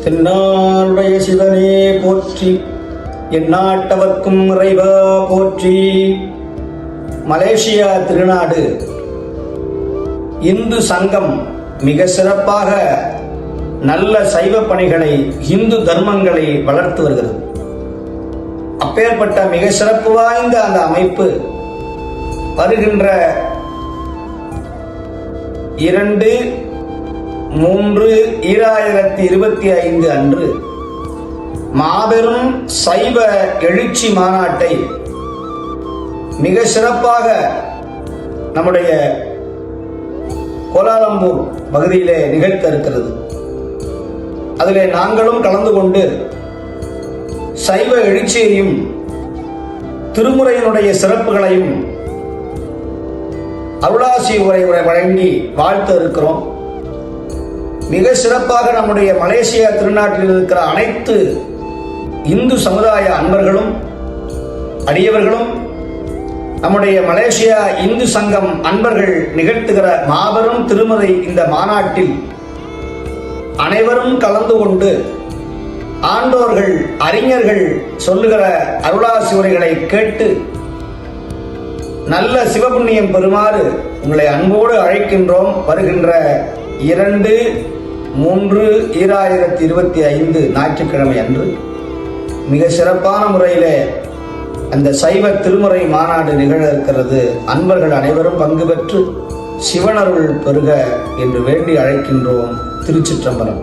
தென்னாளுடைய சிவனே போற்றி, எந்நாட்டவர்க்கும் இறைவா போற்றி. மலேசியா திருநாடு இந்து சங்கம் மிக சிறப்பாக நல்ல சைவ பணிகளை, இந்து தர்மங்களை வளர்த்து வருகிறது. அப்பேற்பட்ட மிக சிறப்பு வாய்ந்த அந்த அமைப்பு வருகின்ற 2/3/2025 அன்று மாபெரும் சைவ எழுச்சி மாநாட்டை மிக சிறப்பாக நம்முடைய கோலாலம்பூர் பகுதியிலே நிகழ்த்த இருக்கிறது. அதிலே நாங்களும் கலந்து கொண்டு சைவ எழுச்சியையும் திருமுறையினுடைய சிறப்புகளையும் அருளாசி உரை வழங்கி வாழ்த்து இருக்கிறோம். மிக சிறப்பாக நம்முடைய மலேசியா திருநாட்டில் இருக்கிற அனைத்து இந்து சமுதாய அன்பர்களும் அடியவர்களும் நம்முடைய மலேசியா இந்து சங்கம் அன்பர்கள் நிகழ்த்துகிற மாபெரும் திருமுறை இந்த மாநாட்டில் அனைவரும் கலந்து கொண்டு ஆண்டோர்கள் அறிஞர்கள் சொல்லுகிற அருளாசி உரைகளை கேட்டு நல்ல சிவபுண்ணியம் பெறுமாறு உங்களை அன்போடு அழைக்கின்றோம். வருகின்ற 2/3/2025 ஞாயிற்றுக்கிழமை அன்று மிக சிறப்பான முறையிலே அந்த சைவ திருமுறை மாநாடு நிகழ இருக்கிறது. அன்பர்கள் அனைவரும் பங்கு பெற்று சிவனருள் பெறுக என்று வேண்டி அழைக்கின்றோம். திருச்சிற்றம்பலம்.